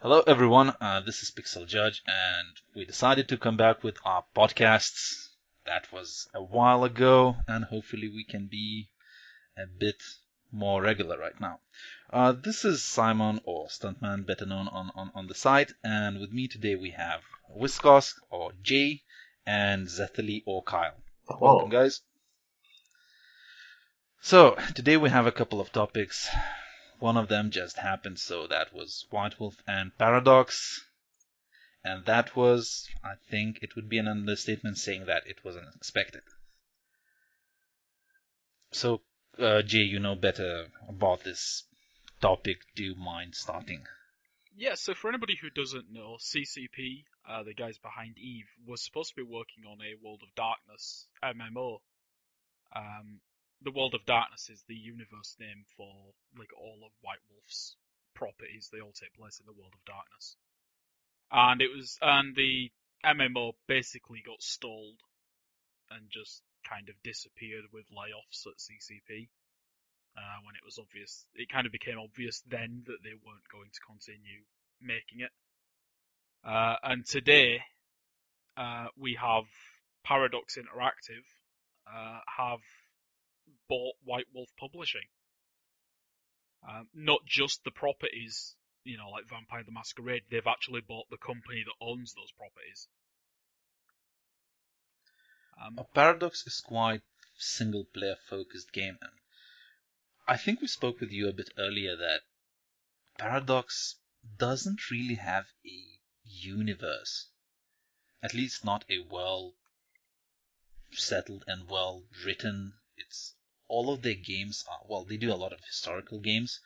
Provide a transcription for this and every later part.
Hello, everyone. This is Pixel Judge, and we decided to come back with our podcasts. That was a while ago, and hopefully we can be a bit more regular right now. This is Simon, or Stuntman, better known on the site, and with me today we have Wiskos, or Jay, and Zethely, or Kyle. Welcome, Hello. guys. So, today we have a couple of topics. One of them just happened, so that was White Wolf and Paradox. And that was, I think it would be an understatement saying that it was unexpected. So, Jay, you know better about this topic. Do you mind starting? Yeah, so for anybody who doesn't know, CCP, the guys behind Eve, was supposed to be working on a World of Darkness MMO. Um, the World of Darkness is the universe name for like all of White Wolf's properties. They all take place in the World of Darkness. And the MMO basically got stalled and just kind of disappeared with layoffs at CCP. When it was obvious, it kind of became obvious then that they weren't going to continue making it. And today, we have Paradox Interactive have bought White Wolf Publishing. Not just the properties, like Vampire the Masquerade, they've actually bought the company that owns those properties. Paradox is quite single-player focused game, and I think we spoke with you a bit earlier that Paradox doesn't really have a universe, at least not a well settled and well written. It's all of their games are, well, they do a lot of historical games,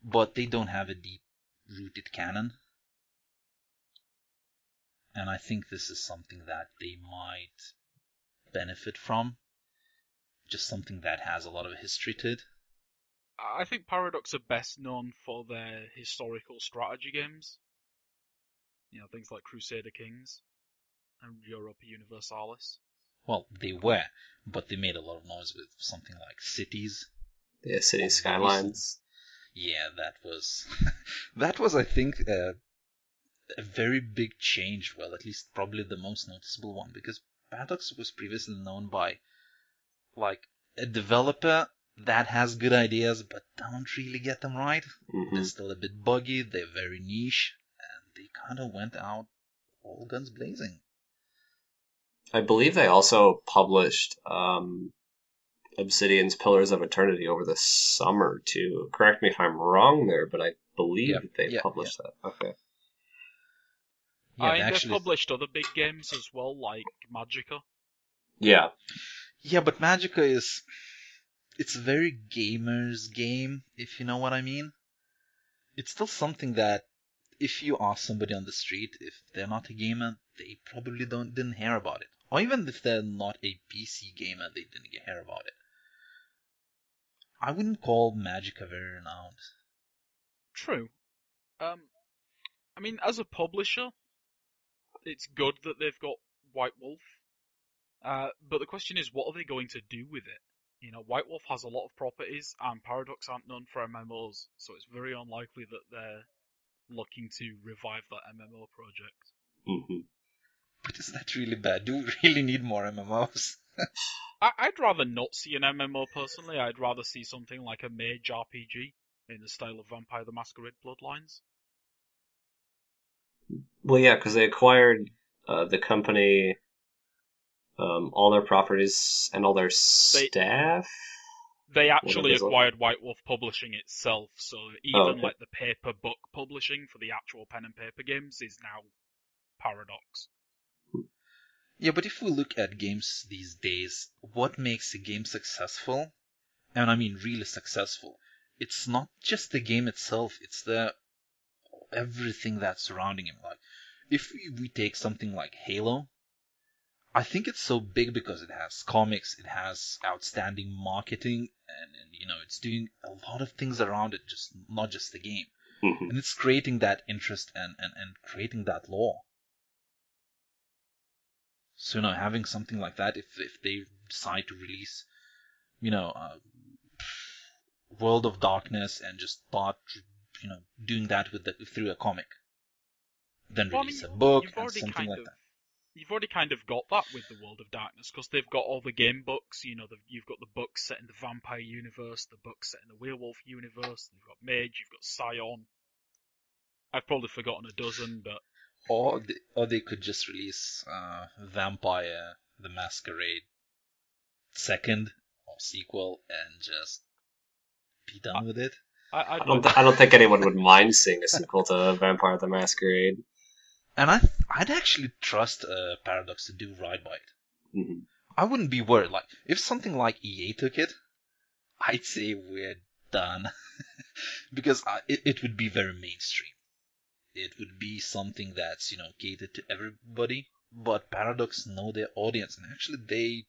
but they don't have a deep rooted canon. And I think this is something that they might benefit from. Just something that has a lot of history to it. I think Paradox are best known for their historical strategy games. Things like Crusader Kings and Europa Universalis. Well, they were, but they made a lot of noise with something like Cities. Yeah, City Skylines. Yeah, that was that was, I think, a very big change. Well, at least probably the most noticeable one, because Paradox was previously known by like a developer that has good ideas but don't really get them right. They're still a bit buggy. They're very niche, and they kind of went out all guns blazing. I believe they also published Obsidian's Pillars of Eternity over the summer too. Correct me if I'm wrong there, but I believe that they published that. Okay. Yeah, they They've actually. published other big games as well, like Magicka. Yeah. Yeah, but Magica is. It's a very gamer's game, if you know what I mean. It's still something that, if you ask somebody on the street, if they're not a gamer, they probably didn't hear about it. Or even if they're not a PC gamer, they didn't hear about it. I wouldn't call Magica very renowned. True. I mean, as a publisher, it's good that they've got White Wolf. But the question is, what are they going to do with it? White Wolf has a lot of properties, and Paradox aren't known for MMOs, so it's very unlikely that they're looking to revive that MMO project. Mm-hmm. But is that really bad? Do we really need more MMOs? I'd rather not see an MMO personally. I'd rather see something like a mage RPG in the style of Vampire the Masquerade Bloodlines. Well, yeah, because they acquired the company, all their properties, and all their staff. They actually acquired White Wolf Publishing itself, so even like the paper book publishing for the actual pen and paper games is now Paradox. Yeah, but if we look at games these days, what makes a game successful, and I mean really successful, it's not just the game itself, it's the everything that's surrounding him. Like, if we take something like Halo, I think it's so big because it has comics, it has outstanding marketing, and it's doing a lot of things around it, just not just the game. Mm-hmm. And it's creating that interest and creating that lore. So, having something like that, if they decide to release, World of Darkness and just start, doing that through a comic, then Well, I release mean, a book you've and already something kind like of that. you've already kind of got that with the World of Darkness, because they've got all the game books. You've got the books set in the vampire universe, the books set in the werewolf universe. You've got Mage, you've got Scion. I've probably forgotten a dozen, but Or they could just release Vampire the Masquerade second or sequel and just be I, done with it. I'd I don't think anyone would mind seeing a sequel to Vampire the Masquerade. And I'd actually trust Paradox to do right by it. Mm-hmm. I wouldn't be worried. Like if something like EA took it, I'd say we're done because it would be very mainstream. It would be something that's catered to everybody. But Paradox know their audience, and actually they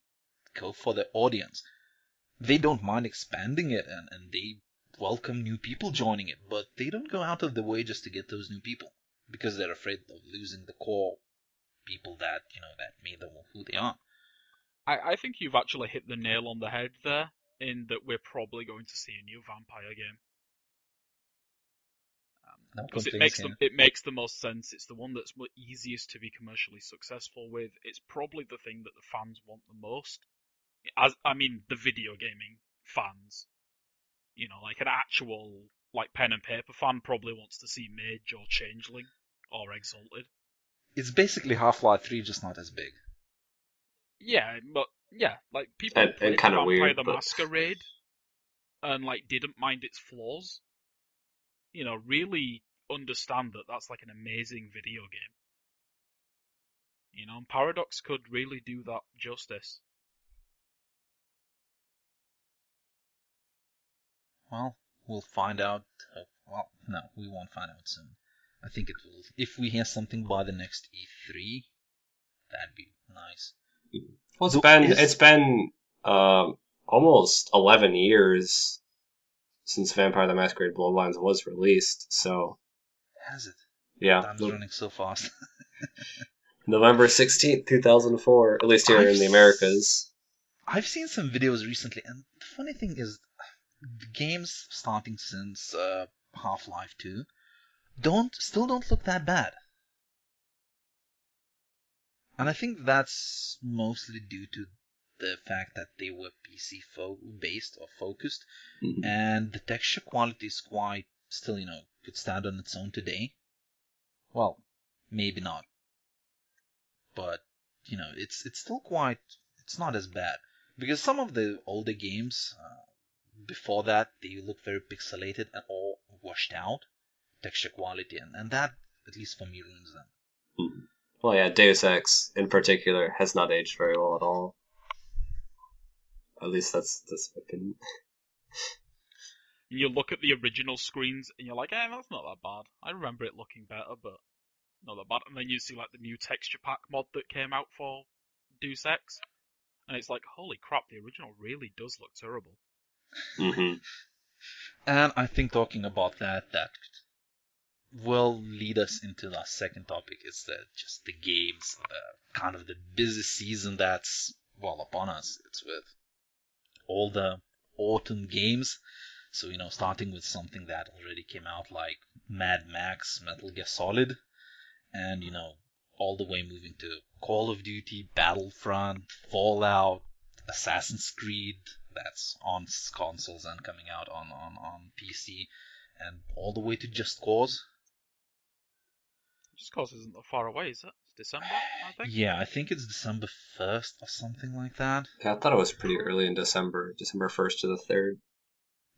go for their audience. They don't mind expanding it, and they welcome new people joining it, but they don't go out of the way just to get those new people because they're afraid of losing the core people that that made them who they are. I think you've actually hit the nail on the head there, in that we're probably going to see a new vampire game. No Because complaints here. it makes the most sense. It's the one that's easiest to be commercially successful with. It's probably the thing that the fans want the most. I mean, the video gaming fans. Like an actual pen and paper fan probably wants to see Mage or Changeling or Exalted. It's basically Half-Life 3, just not as big. Yeah, but yeah, people who And played kind of Vampire weird, the but Masquerade and didn't mind its flaws, really understand that that's an amazing video game. And Paradox could really do that justice. Well, we'll find out. Well, no, we won't find out soon. I think it will. If we hear something by the next E3, that'd be nice. well, Though it's been almost 11 years since Vampire the Masquerade Bloodlines was released. So Has it? yeah, Time's running so fast. November 16th, 2004, at least here in the Americas. I've seen some videos recently, and the funny thing is, the games starting since Half-Life 2 still don't look that bad. And I think that's mostly due to the fact that they were PC based or focused, Mhm. and the texture quality is quite still, could stand on its own today. Well, maybe not, but it's still quite. It's not as bad because some of the older games before that they look very pixelated and all washed out texture quality, and that at least for me ruins them. Mhm. Well, yeah, Deus Ex in particular has not aged very well at all. At least that's my opinion. You look at the original screens and you're like, that's not that bad. I remember it looking better, but not that bad. And then you see the new texture pack mod that came out for Deus Ex, and it's like, holy crap, the original really does look terrible. Mm-hmm. And I think talking about that will lead us into the second topic. Is just the games, the kind of the busy season that's upon us. It's with all the autumn games. So starting with something that already came out like Mad Max, Metal Gear Solid, and all the way moving to Call of Duty, Battlefront, Fallout, Assassin's Creed. That's on consoles and coming out on PC, and all the way to Just Cause. Just Cause isn't that far away, is it? It's December, I think. Yeah, I think it's December 1st or something like that. Yeah, I thought it was pretty early in December 1st to the 3rd.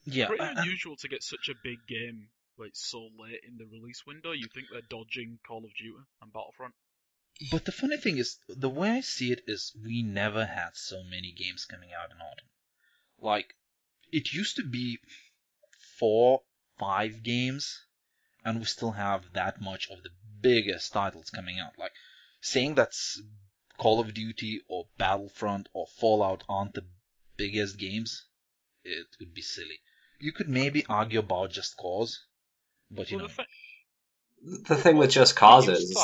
Yeah, Pretty unusual to get such a big game so late in the release window. You think they're dodging Call of Duty and Battlefront. but the funny thing is, the way I see it is, we never had so many games coming out in autumn. Like, it used to be 4, 5 games, and we still have that much of the biggest titles coming out. Like, saying that Call of Duty or Battlefront or Fallout aren't the biggest games, it would be silly. You could maybe argue about Just Cause, but The thing with Just Cause is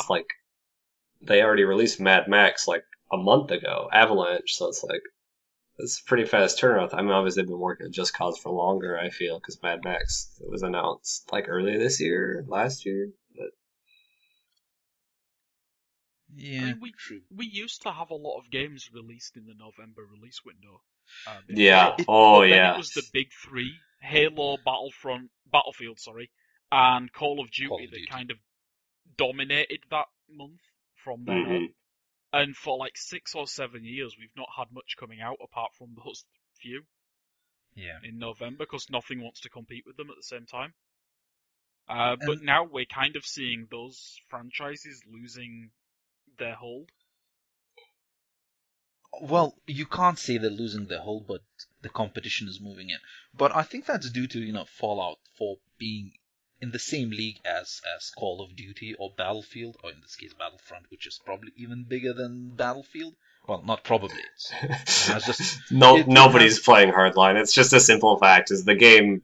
they already released Mad Max a month ago, Avalanche, so it's a pretty fast turnaround. I mean, obviously they've been working on Just Cause for longer, I feel, because Mad Max was announced earlier this year, last year. But Yeah, I mean, true. we used to have a lot of games released in the November release window Yeah. before, Oh but then it yeah. was the big three: Halo, Battlefield, sorry, and Call of Call Duty of that Duty. kind of dominated that month from then hmm on. And for like 6 or 7 years, we've not had much coming out apart from those few Yeah. in November because nothing wants to compete with them at the same time. But And now we're kind of seeing those franchises losing their hold. well, you can't say they're losing their hold, but the competition is moving in. But I think that's due to, Fallout 4 being in the same league as Call of Duty or Battlefield, or in this case Battlefront, which is probably even bigger than Battlefield. Well, not probably. It has just No, it nobody's has playing Hardline. It's just a simple fact: is the game.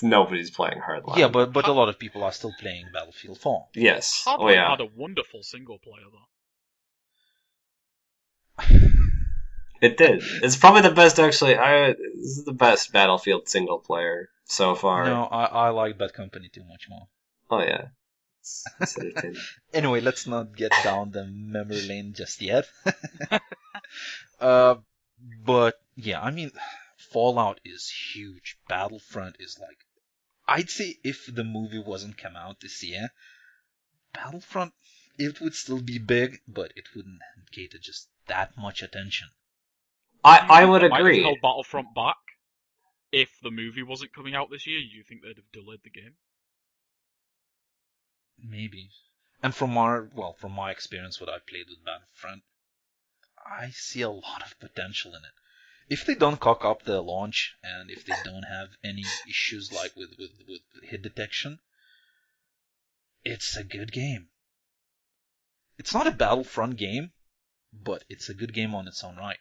Nobody's playing yeah, Hardline. but a lot of people are still playing Battlefield 4. Yes. Oh Hardline yeah. had a wonderful single player though. It did. It's probably the best, actually. This is the best Battlefield single player so far. No, I like Bad Company too much more. Oh yeah, it's entertaining. Anyway, let's not get down the memory lane just yet. uh, but yeah, I mean, Fallout is huge. Battlefront is like, I'd say if the movie wasn't come out this year, Battlefront, it would still be big, but it wouldn't cater just that much attention. Do you I think would they might have agree. held Battlefront back if the movie wasn't coming out this year? Do you think they'd have delayed the game? Maybe. And from my experience, what I played with Battlefront, I see a lot of potential in it. If they don't cock up their launch and if they don't have any issues like with hit detection, it's a good game. It's not a Battlefront game, but it's a good game on its own right.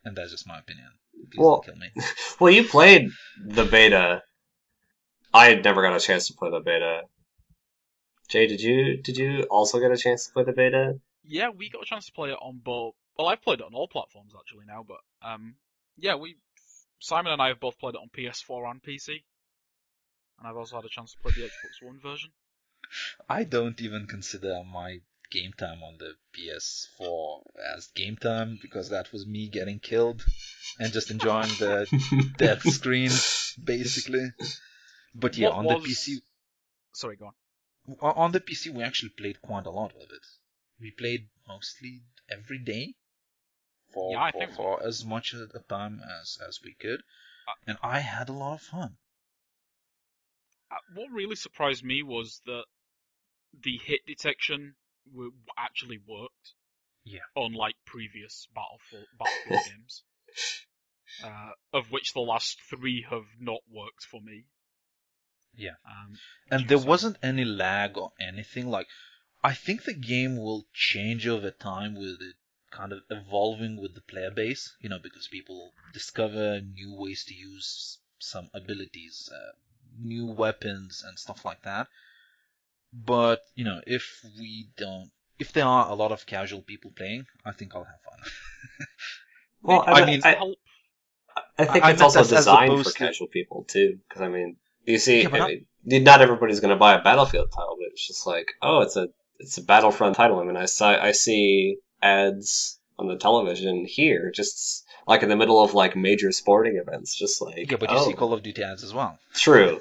And that's just my opinion. Please don't Well, kill me. well, you played the beta. I had never got a chance to play the beta. Jay, did you also get a chance to play the beta? Yeah, we got a chance to play it on both. Well, I've played it on all platforms actually now, but yeah, Simon and I have both played it on PS4 and PC, and I've also had a chance to play the Xbox One version. I don't even consider my game time on the PS4 as game time because that was me getting killed and just enjoying the death screen, basically. But yeah, What on the PC, was? Sorry, go on. on the PC, we actually played quite a lot with it. We played mostly every day Yeah, I think for as much of the time as we could, and I had a lot of fun. what really surprised me was that the hit detection actually worked, Yeah, unlike previous Battlefield games, of which the last three have not worked for me. yeah, Um, and due there to wasn't any lag or anything. Like, I think the game will change over time with it kind of evolving with the player base, because people discover new ways to use some abilities, new weapons and stuff like that. But, if there are a lot of casual people playing, I think I'll have fun. Well, maybe I, I bet- not mean, to I help. I think I it's meant also as designed for opposed to, casual people too. Because I mean, you yeah, see, but not everybody's going to buy a Battlefield title, but it's just like, oh, it's a Battlefront title. I mean, I see ads on the television here, just like in the middle of like major sporting events, just yeah, like, but you see oh, Call of Duty ads as well. true.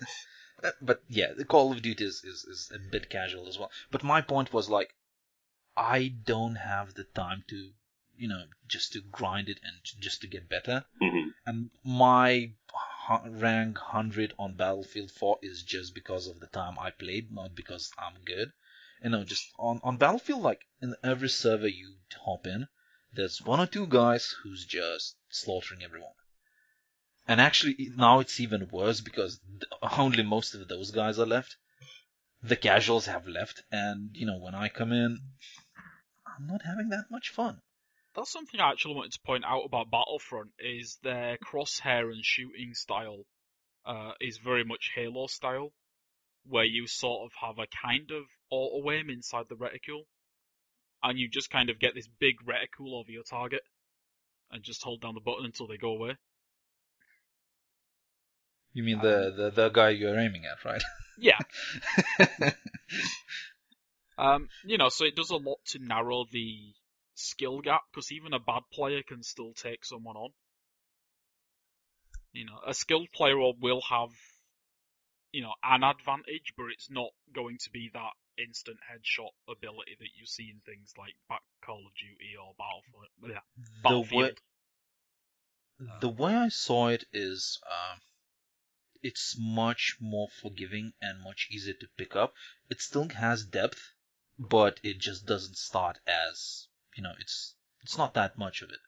But yeah, the Call of Duty is a bit casual as well. But my point was like, I don't have the time to, just to grind it and just to get better. hmm And my rank 100 on Battlefield 4 is just because of the time I played, not because I'm good. Just on Battlefield, like in every server you hop in, there's one or two guys who's just slaughtering everyone. And actually, now it's even worse because only most of those guys are left. The casuals have left, and when I come in, I'm not having that much fun. That's something I actually wanted to point out about Battlefront is their crosshair and shooting style is very much Halo style, where you sort of have a kind of auto aim inside the reticule, and you just kind of get this big reticule over your target, and just hold down the button until they go away. You mean the guy you're aiming at, right? Yeah. So it does a lot to narrow the skill gap, because even a bad player can still take someone on. A skilled player will have, an advantage, but it's not going to be that instant headshot ability that you see in things like Call of Duty or Battlefield. The way I saw it is, it's much more forgiving and much easier to pick up. It still has depth, but it just doesn't start as, it's not that much of it.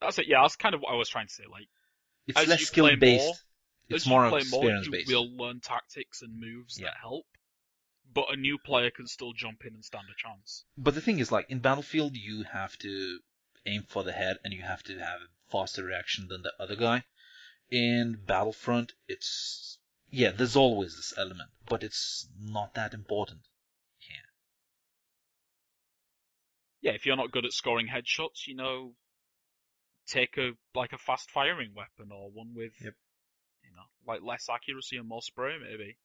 That's it. Yeah, that's kind of what I was trying to say. Like, It's as less you skill play based. more, It's as you more play more, experience you based. will learn tactics and moves Yeah. that help. But a new player can still jump in and stand a chance. But the thing is, like in Battlefield, you have to aim for the head and you have to have a faster reaction than the other guy. In Battlefront, there's always this element, but it's not that important. Yeah, if you're not good at scoring headshots, take a fast firing weapon or one with, like less accuracy and more spray maybe.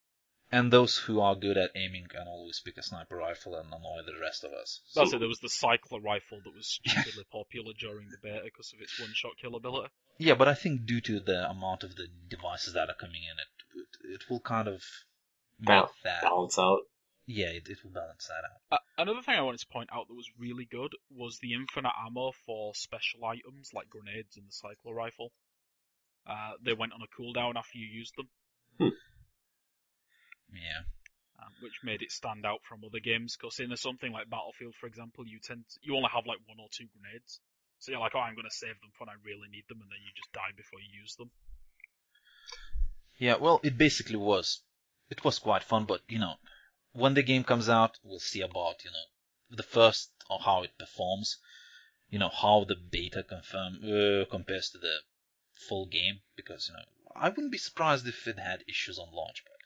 And those who are good at aiming can always pick a sniper rifle and annoy the rest of us. That's it. There was the cycler rifle that was stupidly popular during the beta because of its one-shot kill ability. Yeah, but I think due to the amount of the devices that are coming in, it will kind of make that balance out. Yeah, it will balance that out. Another thing I wanted to point out that was really good was the infinite ammo for special items like grenades and the cycler rifle. They went on a cooldown after you used them. Yeah. Which made it stand out from other games, because in something like Battlefield, for example, you only have like 1 or 2 grenades. So you're like, I'm going to save them for when I really need them, and then you just die before you use them. Yeah, well, it basically was. It was quite fun, but, when the game comes out, we'll see about, the first, or how it performs, how the beta compares to the full game, because, I wouldn't be surprised if it had issues on launch, but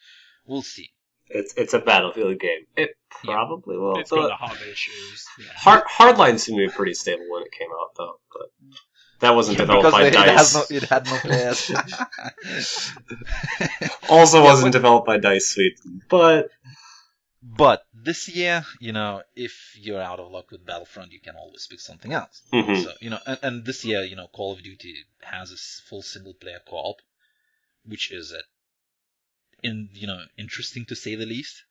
we'll see. It's a Battlefield game. It probably will. It's going to have issues. Yeah. Hardline seemed to be pretty stable when it came out, though. But that wasn't developed by DICE. It had no players. Also wasn't developed by DICE Sweden, but... But this year, if you're out of luck with Battlefront, you can always pick something else. Mm-hmm. So, and this year, Call of Duty has a full single-player co-op, which is interesting to say the least.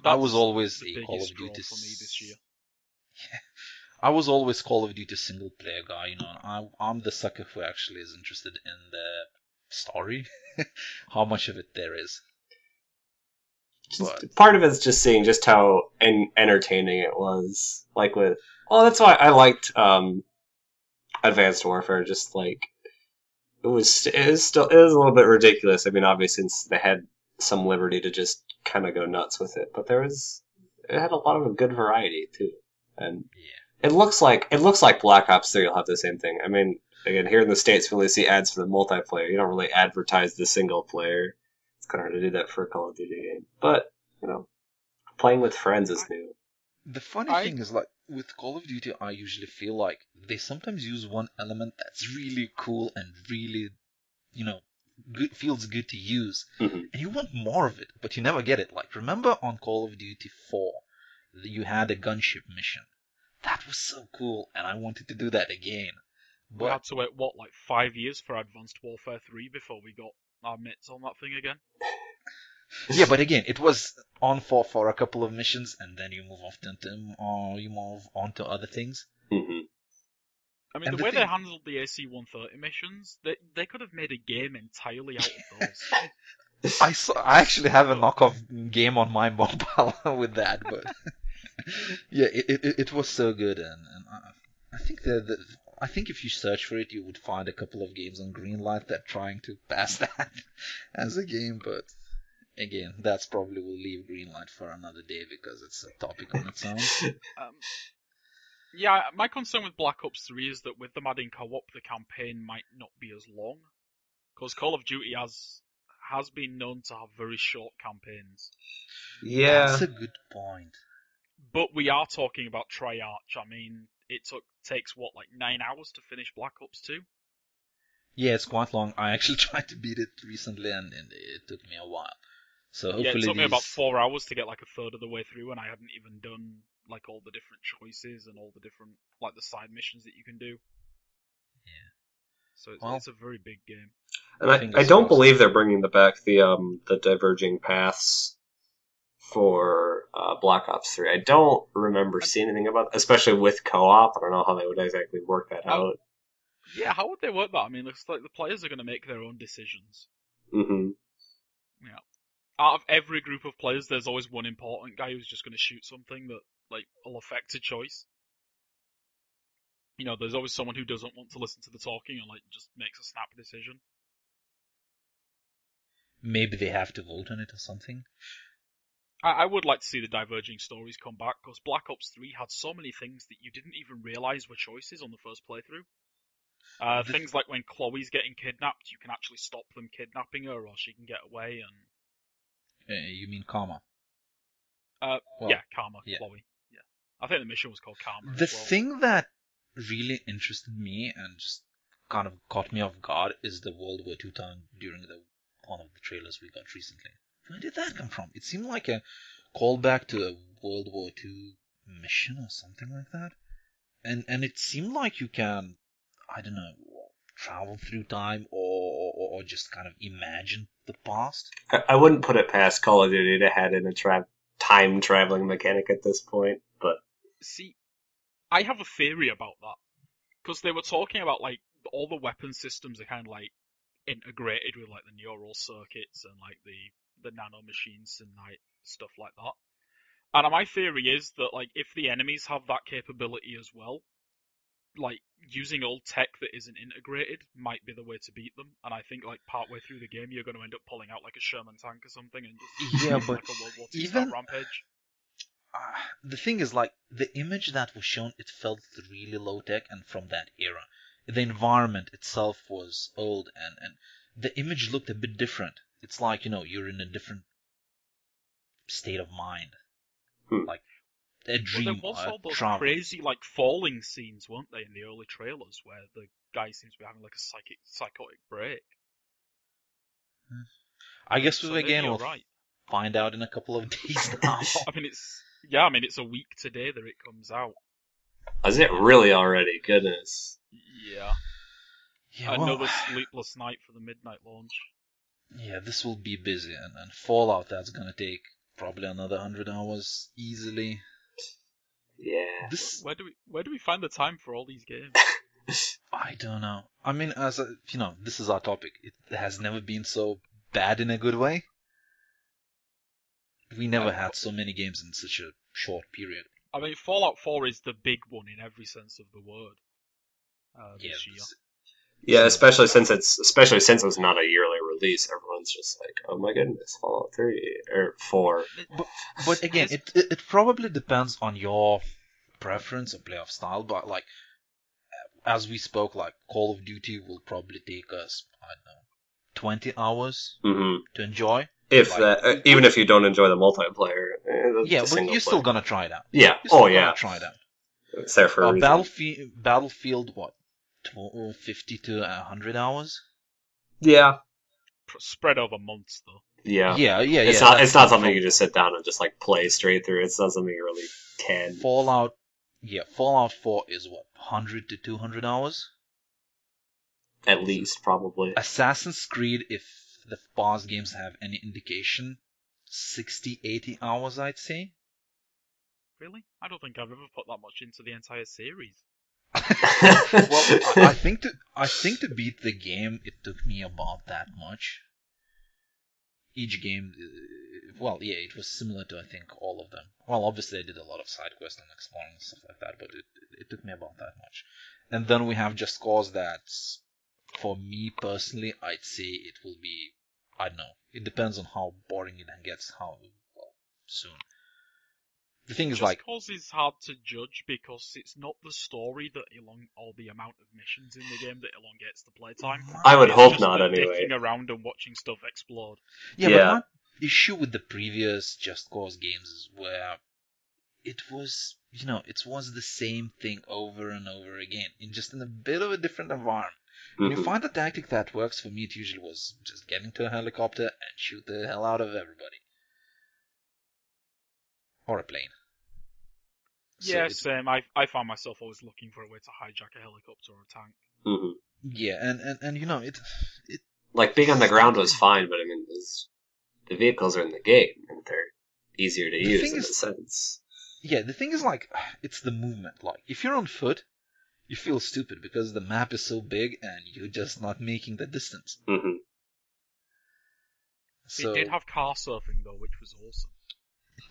I was always a Call of Duty for me this year. Yeah. I was always Call of Duty single player guy, I'm the sucker who actually is interested in the story, how much of it there is. Part of it's just seeing just how entertaining it was. That's why I liked Advanced Warfare. Just like it was a little bit ridiculous. I mean, obviously, since they had some liberty to just kind of go nuts with it, but it had a lot of good variety too. And it looks like Black Ops 3 will have the same thing. I mean, again, here in the States, we only see ads for the multiplayer. You don't really advertise the single player. It's kind of hard to do that for a Call of Duty game. But, playing with friends is new. The funny thing is, like, with Call of Duty, I usually feel like they sometimes use one element that's really cool and really, feels good to use. Mm-hmm. And you want more of it, but you never get it. Like, remember on Call of Duty 4, you had a gunship mission. That was so cool, and I wanted to do that again. But we had to wait, 5 years for Advanced Warfare 3 before we got our mitts on that thing again? Yeah, but again, it was on for a couple of missions, and then you move on to other things. Mm-hmm. I mean, the way they handled the AC-130 missions, they could have made a game entirely out of those. I actually have a knockoff game on my mobile with that, but yeah, it was so good, and I think I think if you search for it, you would find a couple of games on Greenlight that are trying to pass that as a game, but again, that's probably will leave Greenlight for another day because it's a topic on its own. Yeah, my concern with Black Ops 3 is that with them adding co-op, the campaign might not be as long, because Call of Duty has been known to have very short campaigns. Yeah, that's a good point. But we are talking about Treyarch. I mean, it takes 9 hours to finish Black Ops 2? Yeah, it's quite long. I actually tried to beat it recently, and it took me a while. So hopefully Yeah, it took me about these. 4 hours to get like a third of the way through, and I hadn't even done like all the different choices and all the different like the side missions that you can do. Yeah. So Well, it's a very big game. And I fingers don't crossed. believe they're bringing back the diverging paths for Black Ops 3. I don't remember seeing anything about, especially with co-op. I don't know how they would exactly work that out. Yeah, how would they work that? I mean, looks like the players are going to make their own decisions. Mm-hmm. Yeah. Out of every group of players, there's always one important guy who's just going to shoot something that like will affect a choice. You know, there's always someone who doesn't want to listen to the talking and like just makes a snap decision. Maybe they have to vote on it or something. I would like to see the diverging stories come back, because Black Ops 3 had so many things that you didn't even realise were choices on the first playthrough. Things like when Chloe's getting kidnapped, you can actually stop them kidnapping her, or she can get away. And You mean Karma? well, yeah, Karma, yeah. Chloe. Yeah, I think the mission was called Karma. The as well. thing that really interested me and just kind of caught me off guard is the World War II time during one of the trailers we got recently. Where did that come from? It seemed like a callback to a World War II mission or something like that. And it seemed like you can, I don't know, travel through time or just kind of imagine the past. I wouldn't put it past Call of Duty to add in a time traveling mechanic at this point, but See, I have a theory about that, because they were talking about like all the weapon systems are kind of like integrated with like the neural circuits and like the nano machines and like stuff like that. And my theory is that like if the enemies have that capability as well, like using old tech that isn't integrated might be the way to beat them. And I think like partway through the game, you're going to end up pulling out like a Sherman tank or something and just Yeah, doing but like a World War II even style rampage. the thing is, like, the image that was shown, it felt really low tech and from that era. The environment itself was old, and the image looked a bit different. It's like, you're in a different state of mind. Like a But there dream was or all those travel. crazy like falling scenes, weren't they, in the early trailers where the guy seems to be having like a psychotic break. I guess So we maybe again you're will right. find out in a couple of days now. I mean, it's a week today that it comes out. is it really already? Goodness. Yeah. Yeah, Another sleepless night for the midnight launch. Yeah, this will be busy, and Fallout, that's gonna take probably another 100 hours easily. Yeah. Where do we find the time for all these games? I don't know. I mean, this is our topic. It has never been so bad in a good way. We never had so many games in such a short period. I mean, Fallout 4 is the big one in every sense of the word. This year. Yeah, especially since it's not a yearly release, everyone's just like, "Oh my goodness, Fallout 3 or 4." But again, it probably depends on your preference or playoff style. But like, as we spoke, like Call of Duty will probably take us, I don't know, 20 hours to enjoy. If like, that, even if you don't enjoy the multiplayer, yeah, but you're still gonna try it out. Yeah. Try it out. It's there for a reason. Battlefield, what, 50 to 100 hours? Yeah. Spread over months, though. Yeah. Yeah. It's not something you just sit down and just like play straight through. It's not something you really can. Fallout 4 is what, 100 to 200 hours? At least, probably. Assassin's Creed, if the past games have any indication, 60, 80 hours, I'd say. Really? I don't think I've ever put that much into the entire series. Well, I think to beat the game, it took me about that much. Each game, it was similar to, I think, all of them. Well, obviously I did a lot of side quests and exploring and stuff like that, but it took me about that much. And then we have Just Cause that's, for me personally, I'd say it will be, I don't know, it depends on how boring it gets, soon. The thing is, Just Cause is hard to judge because it's not the story or the amount of missions in the game that elongates the playtime. I would hope just not, the anyway. Dicking around and watching stuff explode. Yeah, but my issue with the previous Just Cause games is where it was, it was the same thing over and over again, in a bit of a different environment. When you find a tactic that works, for me it usually was just get into a helicopter and shoot the hell out of everybody. Or a plane. Yeah, same. I found myself always looking for a way to hijack a helicopter or a tank. Mm-hmm. Yeah, and you know, it like being on the ground was fine, but I mean, the vehicles are in the game and they're easier to use in a sense. Yeah, the thing is, like, it's the movement. Like, if you're on foot, you feel stupid because the map is so big and you're just not making the distance. Mm-hmm. So, it did have car surfing though, which was awesome.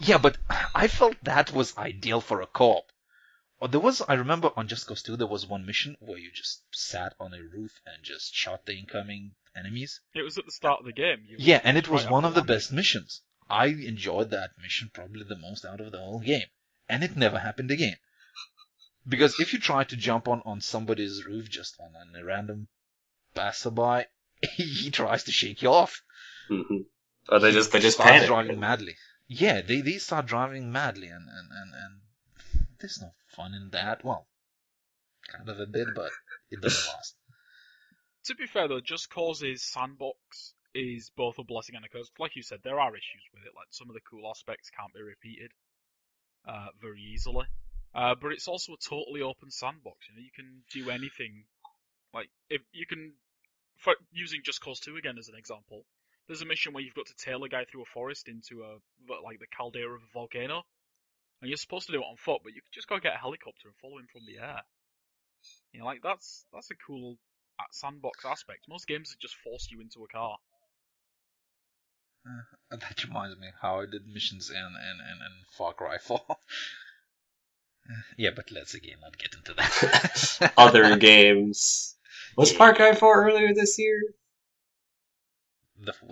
Yeah, but I felt that was ideal for a co-op. I remember on Just Cause 2, there was one mission where you just sat on a roof and just shot the incoming enemies. It was at the start of the game. Yeah, and it was one of the best missions. I enjoyed that mission probably the most out of the whole game. And it never happened again. Because if you try to jump on somebody's roof just on a random passerby, he tries to shake you off. Mm-hmm. Or they just panic. Driving madly. Yeah, they start driving madly, and there's no fun in that. Well, kind of a bit, but it doesn't last. To be fair though, Just Cause's sandbox is both a blessing and a curse. Like you said, there are issues with it. Like some of the cool aspects can't be repeated very easily. But it's also a totally open sandbox. You know, you can do anything. Like if you can, using Just Cause 2 again as an example, there's a mission where you've got to tail a guy through a forest into the caldera of a volcano, and you're supposed to do it on foot, but you can just go get a helicopter and follow him from the air. You know, like that's a cool sandbox aspect. Most games have just forced you into a car. That reminds me how I did missions in Far Cry 4. Yeah, but let's again not get into that. Other games. Was Far Cry 4 earlier this year?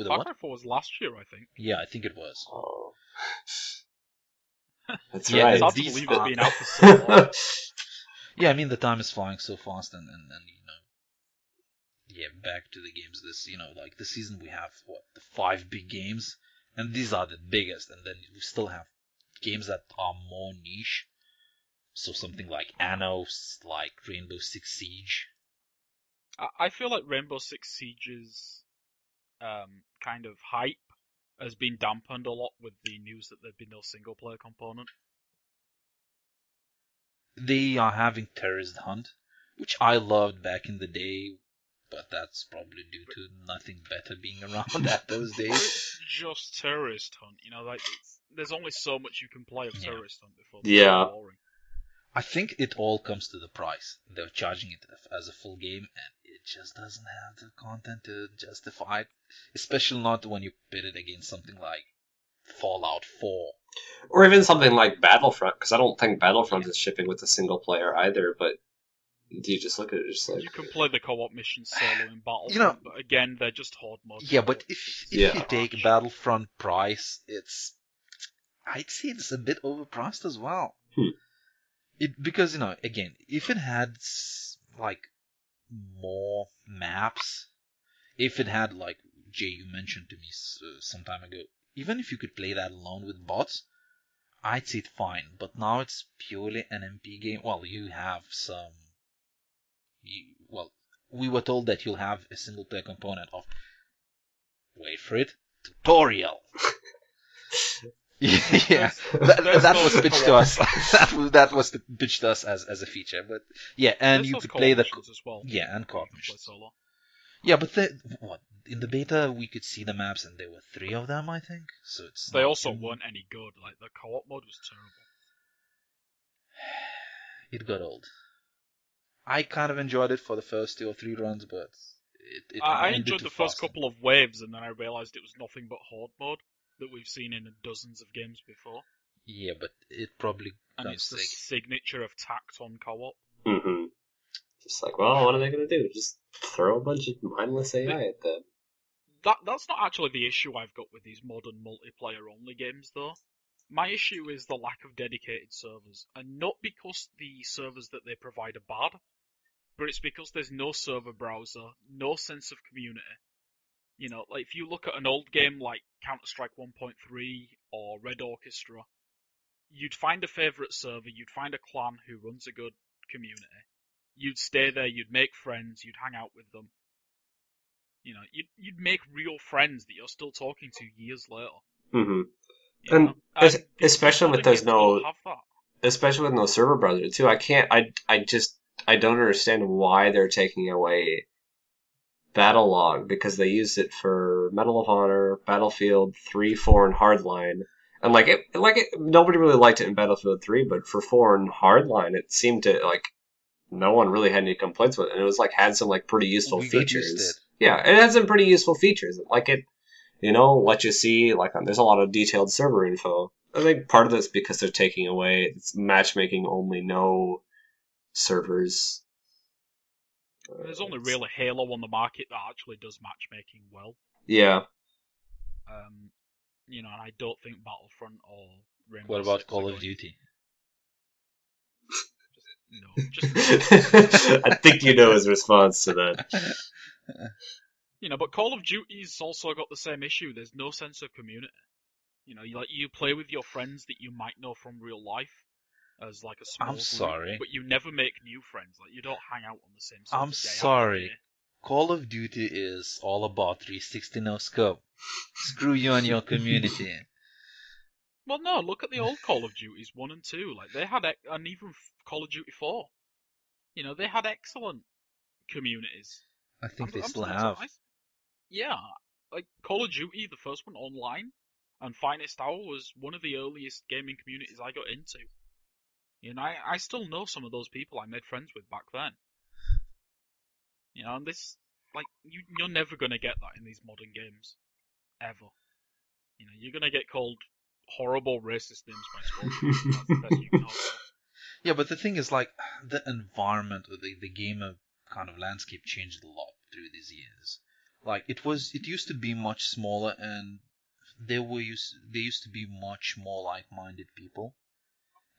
Far Cry 4 was last year, I think. Yeah, I think it was. Oh. That's yeah, right. It's hard to believe it's been out for so long. Yeah, I mean, the time is flying so fast, and you know, yeah, back to the games. Like this season we have, the 5 big games, and these are the biggest, and then we still have games that are more niche. So something like Anno, like Rainbow Six Siege. I feel like Rainbow Six Siege's kind of hype has been dampened a lot with the news that there'd been no single player component. They are having Terrorist Hunt, which I loved back in the day, but that's probably due to nothing better being around at those days. It's just Terrorist Hunt, you know, like there's only so much you can play of Terrorist Hunt before it's boring. I think it all comes to the price. They're charging it as a full game, and it just doesn't have the content to justify it. Especially not when you pit it against something like Fallout 4. Or even something like Battlefront, because I don't think Battlefront is shipping with a single player either, but do you just look at it just like... You can play the co-op missions solo in Battlefront, but again, they're just horde mode. Yeah, but if you take Battlefront price, I'd say it's a bit overpriced as well. Because, again, if it had, like, more maps, if it had, like, Jay, you mentioned to me some time ago, even if you could play that alone with bots, I'd say it's fine. But now it's purely an MP game. Well, you have some... we were told that you'll have a single player component of... Wait for it. Tutorial! Yeah, that was pitched to us. that was pitched to us as a feature, but yeah, and you could play the as well. Yeah, and co-op missions. Yeah, but in the beta we could see the maps, and there were 3 of them, I think. So they also weren't any good. Like the co-op mode was terrible. It got old. I kind of enjoyed it for the first 2 or 3 runs, but I enjoyed the first couple of waves, and then I realized it was nothing but horde mode that we've seen in dozens of games before. Yeah, but it probably... And it's the signature of tact on co-op. Mm-hmm. Just like, well, what are they going to do? Just throw a bunch of mindless AI at them. That's not actually the issue I've got with these modern multiplayer-only games, though. My issue is the lack of dedicated servers, and not because the servers that they provide are bad, but it's because there's no server browser, no sense of community. You know, like if you look at an old game like Counter-Strike 1.3 or Red Orchestra, you'd find a favourite server, you'd find a clan who runs a good community, you'd stay there, you'd make friends, you'd hang out with them. You'd make real friends that you're still talking to years later. Mm-hmm. You know? And especially with there's no, have that. especially with no server browser too. I don't understand why they're taking away Battle Log, because they used it for Medal of Honor, Battlefield 3, 4, and Hardline. And nobody really liked it in Battlefield 3, but for 4 and Hardline, it seemed to, no one really had any complaints with it. And it was, had some, pretty useful features. Yeah, it had some pretty useful features. Let you see, there's a lot of detailed server info. I think part of this because they're taking away, it's matchmaking only, no servers. There's only really Halo on the market that actually does matchmaking well. Yeah. And I don't think Battlefront or Rainbow What about Six Call of Duty? I think you know his response to that. But Call of Duty's also got the same issue. There's no sense of community. You play with your friends that you might know from real life as a small I'm group, sorry, but you never make new friends. You don't hang out on the same sort I'm of day sorry. Call of Duty is all about 360 no scope. Screw you and your community. Well, no, look at the old Call of Duties 1 and 2. They had, and even Call of Duty 4. They had excellent communities. I think they still have. Yeah, Call of Duty, the first one online, and Finest Hour was one of the earliest gaming communities I got into. I still know some of those people I made friends with back then. And this, you're never gonna get that in these modern games, ever. You're gonna get called horrible racist names by squad. That's the best you can hope for. Yeah, but the thing is, the environment or the game of kind of landscape changed a lot through these years. It used to be much smaller, and there used to be much more like-minded people.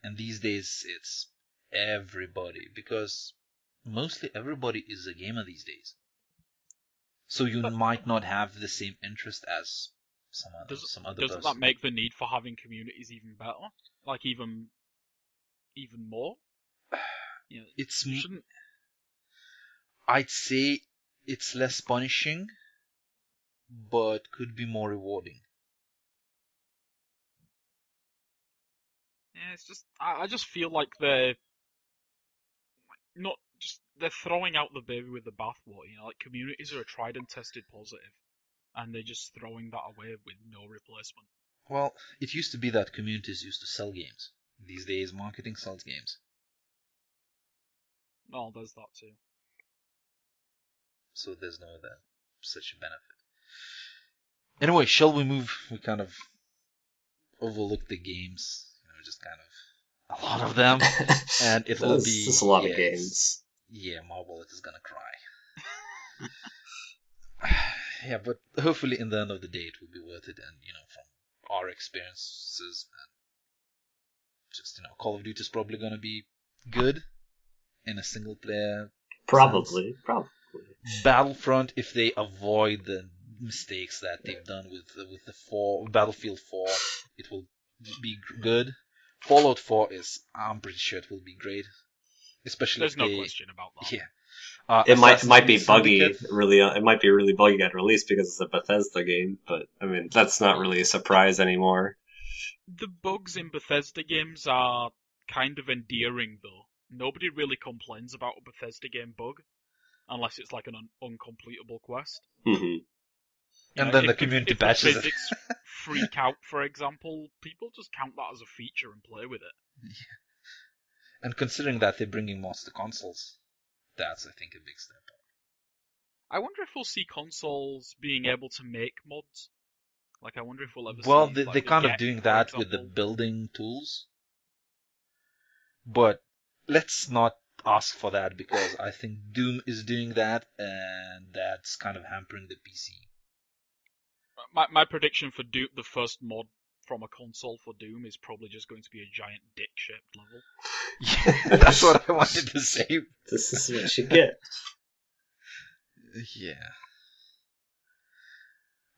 And these days, it's everybody, because mostly everybody is a gamer these days. So you might not have the same interest as some other Doesn't that make the need for having communities even better? Even more? I'd say it's less punishing, but could be more rewarding. Yeah, it's just I just feel like they're not just they're throwing out the baby with the bathwater. Communities are a tried and tested positive, and they're just throwing that away with no replacement. Well, it used to be that communities used to sell games. These days, marketing sells games. No, there's that too. So there's no such a benefit. Anyway, shall we move? We kind of overlooked the games. Just kind of a lot of them, and it will be just a lot of games. Yeah, my wallet is gonna cry. Yeah, but hopefully, in the end of the day, it will be worth it. And from our experiences, and just Call of Duty is probably gonna be good in a single player. Probably. Battlefront, if they avoid the mistakes that they've done with the Battlefield 4, it will be good. Fallout 4 I'm pretty sure it will be great, especially. There's no question about that. Yeah, it might be buggy. It might be really buggy at release because it's a Bethesda game, but I mean that's not really a surprise anymore. The bugs in Bethesda games are kind of endearing, though. Nobody really complains about a Bethesda game bug, unless it's like an uncompletable quest. Mm-hmm. And then the community patches it. If the physics freak out, for example, people just count that as a feature and play with it. Yeah. And considering that they're bringing mods to consoles, that's, I think, a big step up. I wonder if we'll see consoles being able to make mods. I wonder if we'll ever see... Well, they're kind of doing that with the building tools. But let's not ask for that, because I think Doom is doing that, and that's kind of hampering the PC. My prediction for Doom, the first mod from a console for Doom, is probably just going to be a giant dick-shaped level. Yeah, that's what I wanted to say. This is what you get.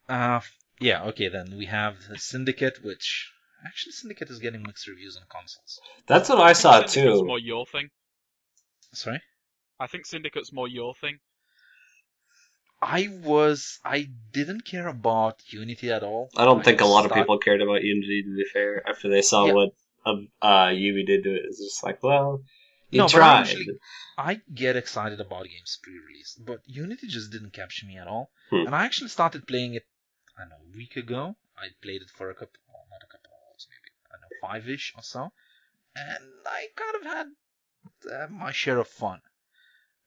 Yeah. Yeah, okay, then we have the Syndicate, which... Actually, Syndicate is getting mixed reviews on consoles. That's what I saw, too. More your thing. Sorry? I think Syndicate's more your thing. I didn't care about Unity at all. I don't think a lot of start- people cared about Unity, to be fair, after they saw Yeah. what Yubi did to it. It's just like, well, you No, tried. but I get excited about games pre-release, but Unity just didn't capture me at all. Hmm. And I actually started playing it, I don't know, a week ago. I played it for not a couple of hours, maybe, I don't know, 5-ish or so. And I kind of had my share of fun.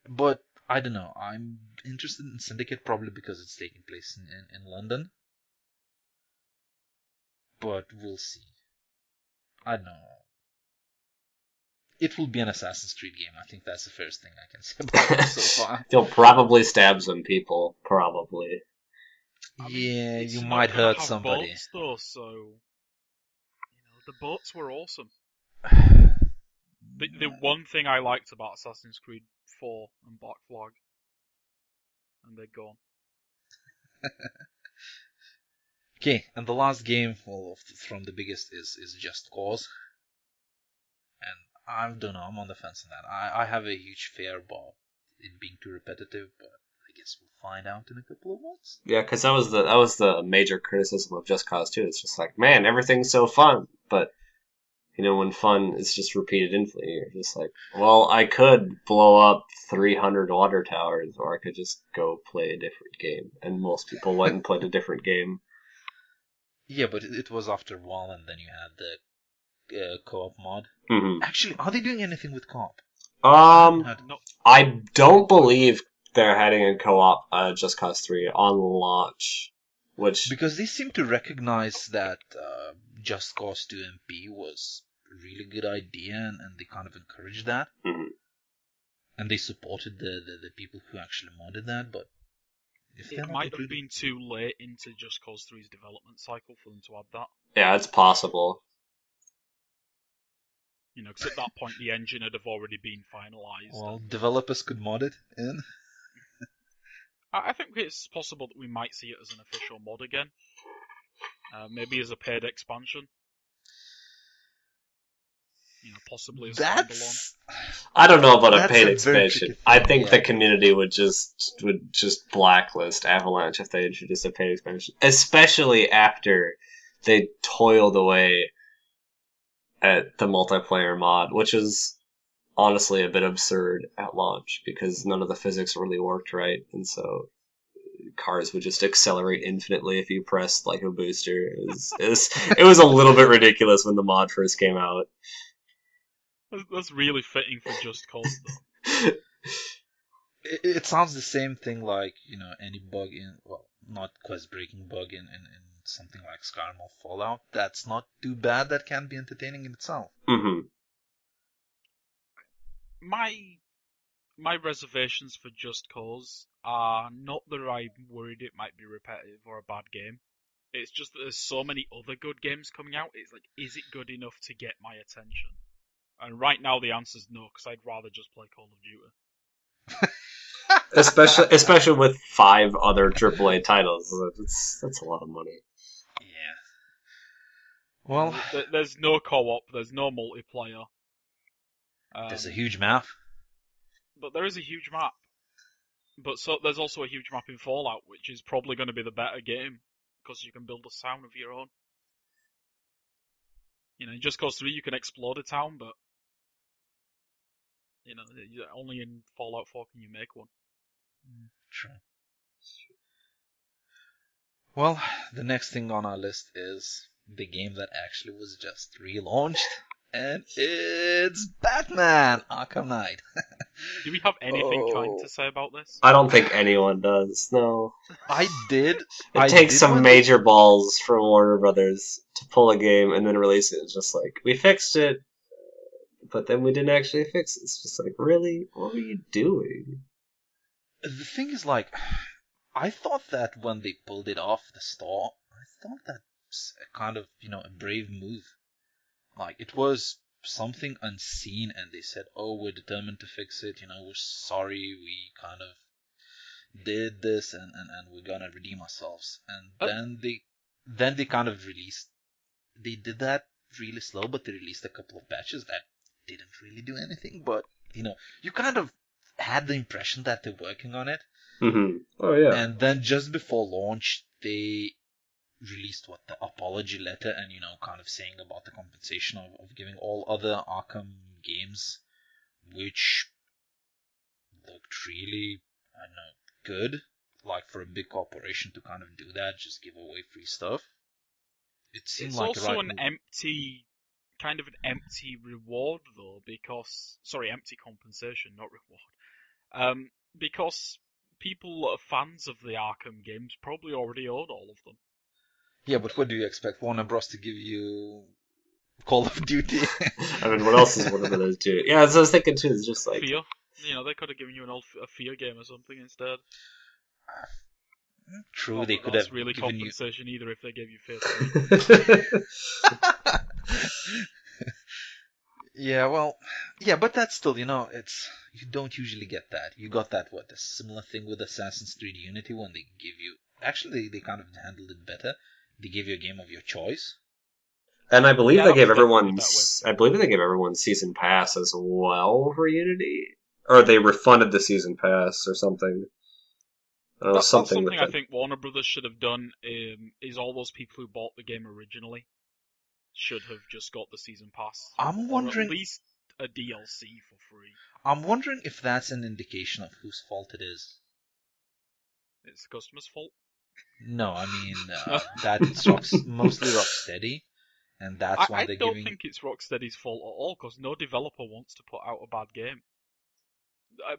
But I don't know, I'm interested in Syndicate probably because it's taking place in London. But we'll see. I don't know. It will be an Assassin's Creed game. I think that's the first thing I can say about it so far. You'll probably stab some people, probably. I mean, Yeah, it's you not might gonna hurt have somebody. Boats, though, so the boats were awesome. The one thing I liked about Assassin's Creed 4 and Black Flag, and they're gone. Okay, and the last game, well, from the biggest is Just Cause. And I don't know, I'm on the fence on that. I have a huge fear about it being too repetitive, but I guess we'll find out in a couple of months. Yeah, because that was the major criticism of Just Cause 2. It's just like, man, everything's so fun, but when fun is just repeated infinitely, you're just like, well, I could blow up 300 water towers, or I could just go play a different game. And most people went and played a different game. Yeah, but it was after a while, and then you had the co-op mod. Mm-hmm. Actually, are they doing anything with co-op? No, I don't believe they're heading in co-op Just Cause 3 on launch. Because they seem to recognize that Just Cause 2 MP was a really good idea, and they kind of encouraged that. Mm-hmm. And they supported the people who actually modded that, but if it might have been too late into Just Cause 3's development cycle for them to add that. Yeah, it's possible. Because at that point the engine had have already been finalized. Well, developers could mod it in. I think it's possible that we might see it as an official mod again. Maybe as a paid expansion. Possibly a standalone. I don't know about a That's paid a very expansion. tricky thing, I think yeah. the community would just blacklist Avalanche if they introduced a paid expansion, especially after they toiled away at the multiplayer mod, which is honestly a bit absurd at launch because none of the physics really worked right, and so cars would just accelerate infinitely if you pressed like a booster. It was a little bit ridiculous when the mod first came out. That's really fitting for Just Cause, though. It sounds the same thing like, any bug not quest-breaking bug in something like Skyrim or Fallout. That's not too bad. That can be entertaining in itself. Mm-hmm. My reservations for Just Cause are not that I'm worried it might be repetitive or a bad game. It's just that there's so many other good games coming out. It's like, is it good enough to get my attention? And right now the answer's no, because I'd rather just play Call of Duty. Especially with 5 other AAA titles. That's a lot of money. Yeah. Well, there's no co-op, there's no multiplayer. there's a huge map. But there is a huge map. But there's also a huge map in Fallout, which is probably going to be the better game, because you can build a town of your own. In Just Cause 3 you can explode a town, but only in Fallout 4 can you make one. True. Well, the next thing on our list is the game that actually was just relaunched, and it's Batman Arkham Knight. Do we have anything kind to say about this? I don't think anyone does, no. I did. It takes some major balls from Warner Brothers to pull a game and then release it. It's just like, we fixed it, but then we didn't actually fix it. It's just like, really? What were you doing? The thing is, like, I thought that when they pulled it off the store, I thought that's a kind of, a brave move. Like, it was something unseen, and they said, oh, we're determined to fix it, we're sorry, we kind of did this, and we're gonna redeem ourselves. And then they kind of released, they did that really slow, but they released a couple of patches that didn't really do anything, but, you kind of had the impression that they're working on it. Mm-hmm. Oh yeah. And then just before launch, they released the apology letter, and kind of saying about the compensation of giving all other Arkham games, which looked really, I don't know, good. Like for a big corporation to kind of do that, just give away free stuff. It seemed It's like also right. an empty reward though, because empty compensation, not reward. Because people that are fans of the Arkham games probably already own all of them. Yeah, but what do you expect Warner Bros. To give you Call of Duty? I mean, what else is one of those do? Yeah, as I was thinking too. It's just like Fear. They could have given you a Fear game or something instead. True, they could have really given compensation either if they gave you Fear 3. Yeah, but that's still, you don't usually get that. You got that, a similar thing with Assassin's Creed Unity when they give you, actually they kind of handled it better. They gave you a game of your choice. And I believe they gave everyone season pass as well for Unity, or they refunded the season pass or something. That's something I think Warner Brothers should have done. Is all those people who bought the game originally should have just got the season pass. I'm wondering, or at least a DLC for free. I'm wondering if that's an indication of whose fault it is. It's the customer's fault. No, I mean that's mostly Rocksteady, and that's why they're giving. I don't think it's Rocksteady's fault at all, because no developer wants to put out a bad game.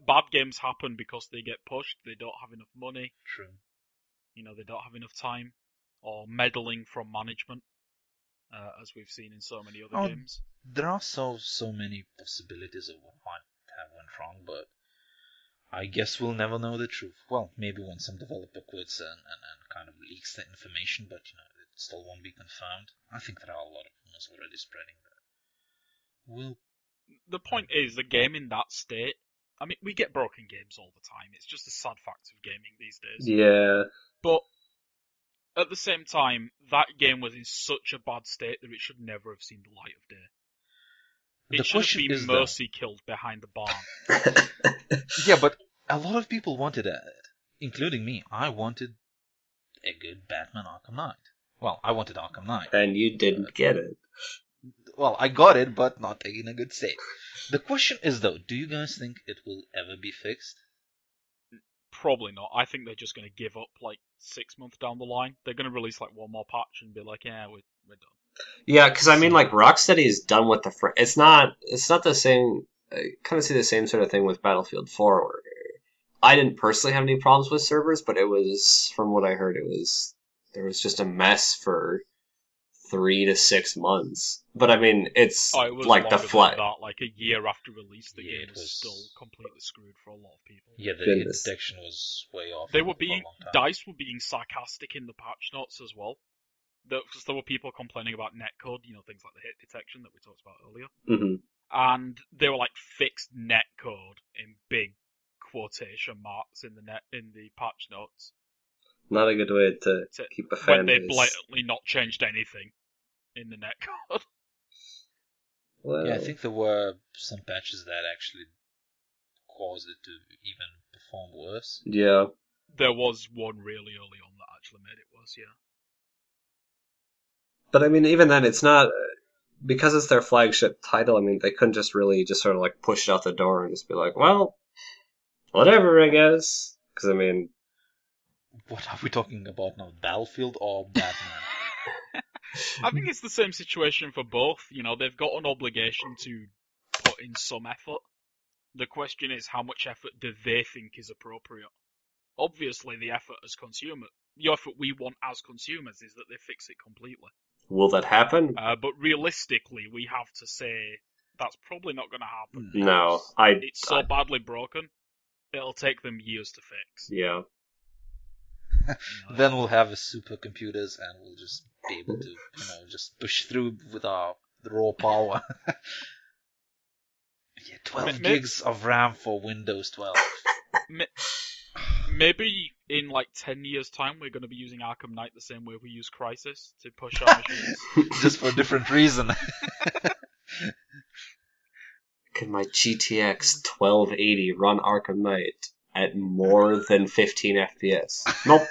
Bad games happen because they get pushed. They don't have enough money. True. They don't have enough time, or meddling from management, as we've seen in so many other games. There are so many possibilities of what might have went wrong, but I guess we'll never know the truth. Well, maybe when some developer quits and kind of leaks the information, but it still won't be confirmed. I think there are a lot of rumors already spreading that. The point is, the game in that state. I mean, we get broken games all the time. It's just a sad fact of gaming these days. Yeah. But at the same time, that game was in such a bad state that it should never have seen the light of day. It should have been mercy killed behind the barn. Yeah, but a lot of people wanted it, including me. I wanted a good Batman Arkham Knight. Well, I wanted Arkham Knight. And you didn't get it. Well, I got it, but not in a good state. The question is, though, do you guys think it will ever be fixed? Probably not. I think they're just going to give up 6 months down the line. They're going to release one more patch and be like, yeah, we're done. Yeah, because I mean, Rocksteady is done with the. It's not the same. I kind of see the same sort of thing with Battlefield 4. Where I didn't personally have any problems with servers, but it was, from what I heard, there was just a mess for 3 to 6 months. But I mean, it was like the flat. A year after release, the game was still completely screwed for a lot of people. Yeah, the hit detection was way off. DICE were being sarcastic in the patch notes as well. Because there were people complaining about netcode, things like the hit detection that we talked about earlier. Mm-hmm. And they were fixed netcode in big quotation marks in the patch notes. Not a good way to keep a fan base. When they blatantly not changed anything in the netcode. Well, yeah, I think there were some patches that actually caused it to even perform worse. Yeah. There was one really early on that actually made it worse, yeah. But I mean, even then, it's not, because it's their flagship title, I mean, they couldn't just really just sort of push it out the door and just be like, well, whatever, I guess. Because I mean... What are we talking about now, Battlefield or Batman? I think it's the same situation for both. They've got an obligation to put in some effort. The question is, how much effort do they think is appropriate? Obviously, the effort we want as consumers is that they fix it completely. Will that happen? But realistically, we have to say that's probably not going to happen. No, it's so badly broken, it'll take them years to fix. Yeah. Then we'll have supercomputers and we'll just be able to, just push through with our raw power. Yeah, 12 gigs of RAM for Windows 12. Maybe in 10 years' time, we're going to be using Arkham Knight the same way we use Crysis to push our machines. Just for a different reason. Can my GTX 1280 run Arkham Knight at more than 15 FPS? Nope.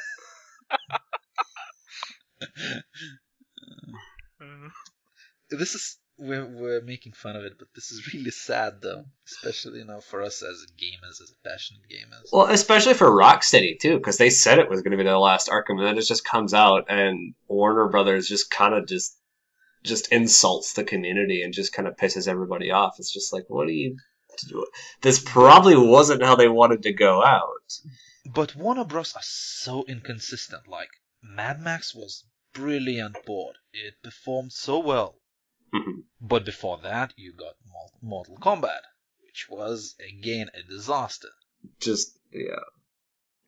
This is we're making fun of it, but this is really sad though, especially for us as gamers, as passionate gamers. Well, especially for Rocksteady too, because they said it was going to be their last Arkham, and then it just comes out, and Warner Brothers just kind of just insults the community and just kind of pisses everybody off. It's just like, what do you do? This probably wasn't how they wanted to go out. But Warner Bros. Are so inconsistent. Like, Mad Max was brilliant board. It performed so well. Mm-hmm. But before that, you got Mortal Kombat, which was, again, a disaster. Yeah.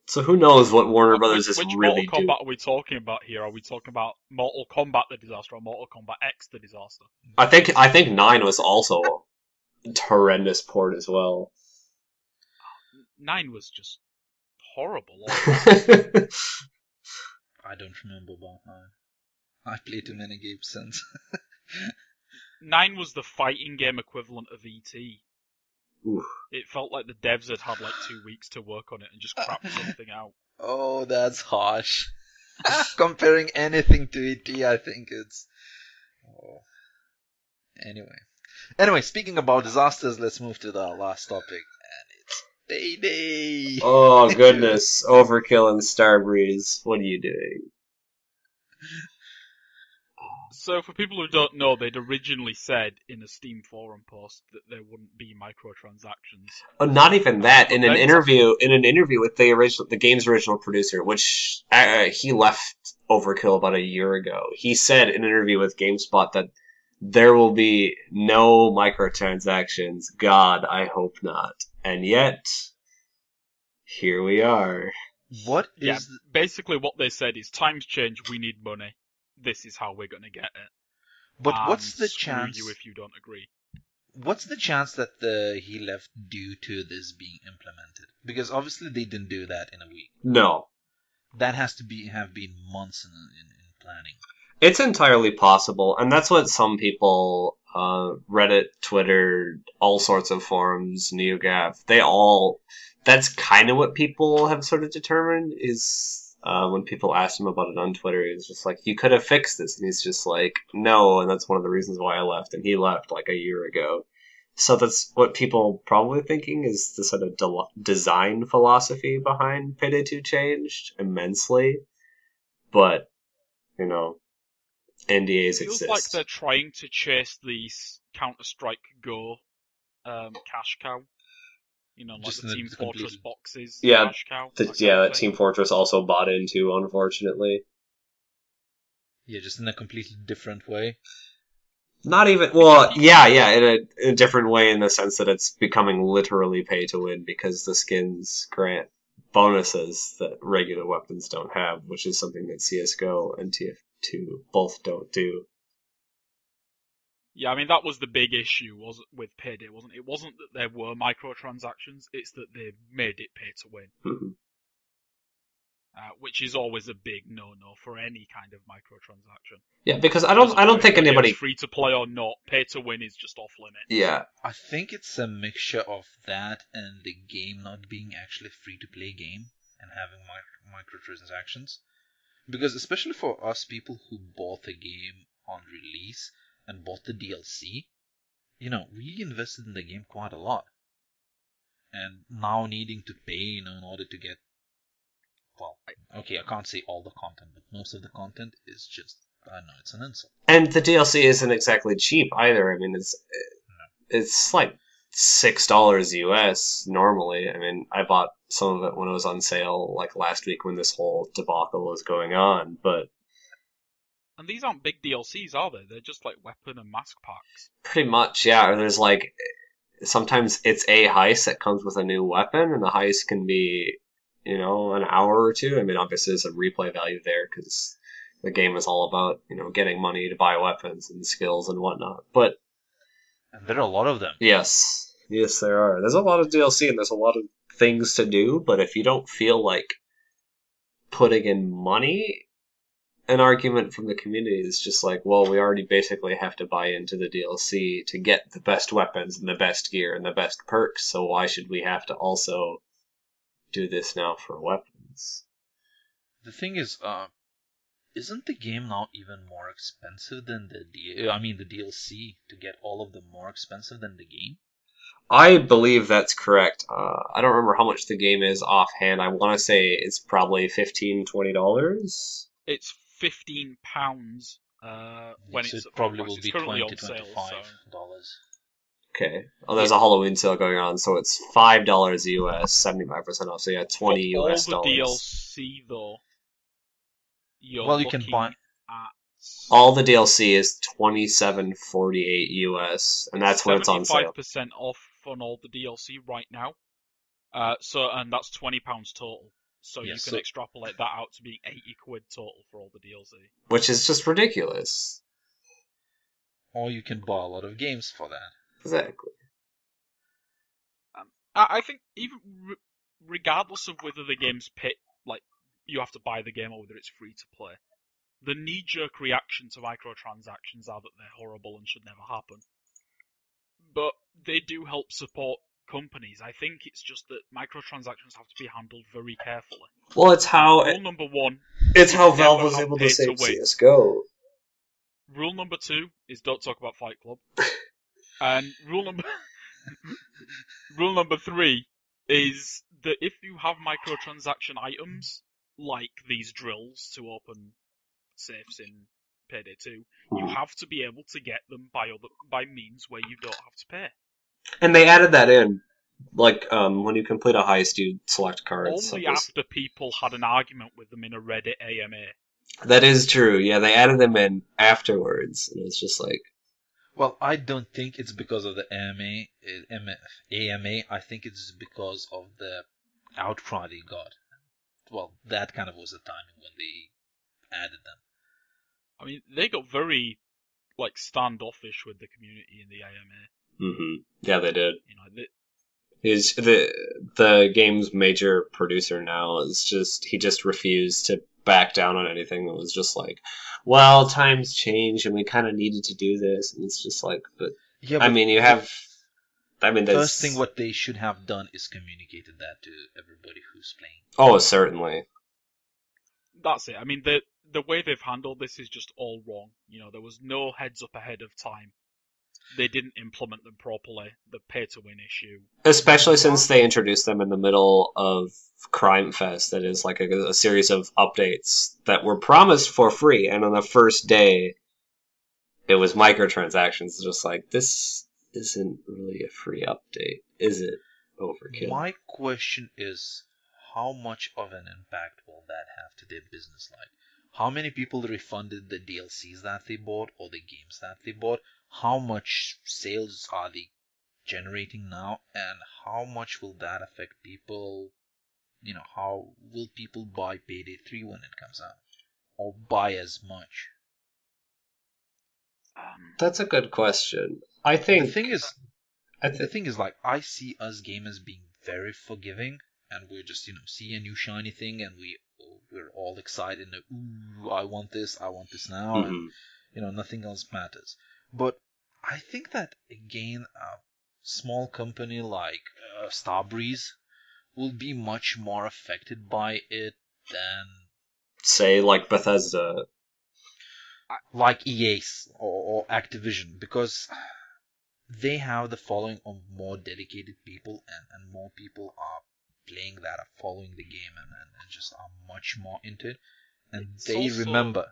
So who knows what Warner Brothers is Which really Mortal doing? Kombat are we talking about here? Are we talking about Mortal Kombat the disaster or Mortal Kombat X the disaster? I think 9 was also a horrendous port as well. 9 was just horrible. I don't remember about 9. I've played too many games since. 9 was the fighting game equivalent of E.T. Oof. It felt like the devs had like 2 weeks to work on it and just crapped something out. Oh, that's harsh. Comparing anything to E.T., I think it's... Oh. Anyway, speaking about disasters, let's move to the last topic, and it's Payday! Oh, goodness. Overkill and Starbreeze. What are you doing? So, for people who don't know, they'd originally said in a Steam forum post that there wouldn't be microtransactions. Oh, not even that. In an interview with the game's original producer, which he left Overkill about a year ago, he said in an interview with GameSpot that there will be no microtransactions. God, I hope not. And yet, here we are. Basically what they said is, times change, we need money. This is how we're going to get it. But and what's the screw chance? you if you don't agree. What's the chance that he left due to this being implemented? Because obviously they didn't do that in a week. No. That has to have been months in planning. It's entirely possible, and that's what some people, Reddit, Twitter, all sorts of forums, NeoGAF, that's kind of what people have sort of determined is... when people asked him about it on Twitter, he was just like, you could have fixed this. And he's just like, no, and that's one of the reasons why I left. And he left like a year ago. So that's what people probably thinking is the sort of design philosophy behind Payday 2 changed immensely. But, NDAs It feels exist. like they're trying to chase these Counter-Strike Go cash cow. Like Just the Team Fortress boxes. Yeah, cash cow. that Team Fortress also bought into, unfortunately. Yeah, just in a completely different way. Not even, well, yeah, in a different way in the sense that it's becoming literally pay to win because the skins grant bonuses that regular weapons don't have, which is something that CSGO and TF2 both don't do. Yeah, I mean, that was the big issue with Payday, wasn't it? It wasn't that there were microtransactions, it's that they made it pay to win. Mm-hmm. Which is always a big no-no for any kind of microtransaction. Yeah, because I don't think anybody... free to play or not, pay to win is just off limits. Yeah. I think it's a mixture of that and the game not being actually a free-to-play game and having microtransactions. Because especially for us people who bought the game on release and bought the DLC, we invested in the game quite a lot. And now needing to pay, in order to get... Well, okay, I can't say all the content, but most of the content is just, I don't know, it's an insult. And the DLC isn't exactly cheap either. I mean, it's like $6 US normally. I mean, I bought some of it when it was on sale, like last week when this whole debacle was going on, but... And these aren't big DLCs, are they? They're just like weapon and mask packs. Pretty much, yeah. There's like... Sometimes it's a heist that comes with a new weapon, and the heist can be... an hour or two. I mean, obviously there's a replay value there because the game is all about, getting money to buy weapons and skills and whatnot. But... And there are a lot of them. Yes, there are. There's a lot of DLC and there's a lot of things to do, but if you don't feel like putting in money, an argument from the community is just like, well, we already basically have to buy into the DLC to get the best weapons and the best gear and the best perks, so why should we have to also do this now for weapons? The thing is, isn't the game now even more expensive than the DLC to get all of them more expensive than the game? I believe that's correct. I don't remember how much the game is offhand. I want to say it's probably $15, $20. It's £15 when So it's it probably at will it's be currently 20 to on sale. So $25. Okay. Oh, there's a Halloween sale going on, so it's $5 US, 75% off. So yeah, 20 for US all the dollars. DLC though, you're Well, you can looking buy. at All the DLC is $27.48 US, and that's when it's on sale. 75% off on all the DLC right now. And that's £20 total. So Yeah, you so- can extrapolate that out to being £80 total for all the DLC. Which is just ridiculous. Or you can buy a lot of games for that. Exactly. I think even regardless of whether the game's like you have to buy the game or whether it's free to play, the knee-jerk reaction to microtransactions are that they're horrible and should never happen. But they do help support companies. I think it's just that microtransactions have to be handled very carefully. Well, it's how Rule number one. it's how never Valve was have able pay to to save win. CS:GO. Rule number two is don't talk about Fight Club. And rule number three is that if you have microtransaction items, like these drills to open safes in Payday 2, you have to be able to get them by means where you don't have to pay. And they added that in. Like, when you complete a heist, you select cards. Only after people had an argument with them in a Reddit AMA. That is true. Yeah, they added them in afterwards, and it's just like, Well, I don't think it's because of the AMA. I think it's because of the outcry they got. Well, that kind of was the timing when they added them. I mean, they got very, standoffish with the community in the AMA. Yeah, they did. You know, He's the game's major producer now he just refused to back down on anything. It was just like, well, times change and we kind of needed to do this, and it's just like, but Yeah, I mean, first thing what they should have done is communicated that to everybody who's playing. Oh, certainly. That's it. I mean, the way they've handled this is just all wrong. You know, there was no heads up ahead of time. They didn't implement them properly. The pay-to-win issue. Especially since they introduced them in the middle of Crime Fest, that is like a series of updates that were promised for free, and on the first day, it was microtransactions. Just like, this isn't really a free update, is it? Overkill. My question is, how much of an impact will that have to their business like? How many people refunded the DLCs that they bought or the games that they bought? How much sales are they generating now? And how much will that affect people? You know, how will people buy Payday 3 when it comes out? Or buy as much? That's a good question. I think the thing is, like, I see us gamers being very forgiving, and we're just, see a new shiny thing, and we're all excited, and ooh, I want this now, and nothing else matters. But I think that again, a small company like Starbreeze will be much more affected by it than, say, like Bethesda. Like EA or Activision, because they have the following of more dedicated people, and more people are playing that, are following the game, and just are much more into it. And remember.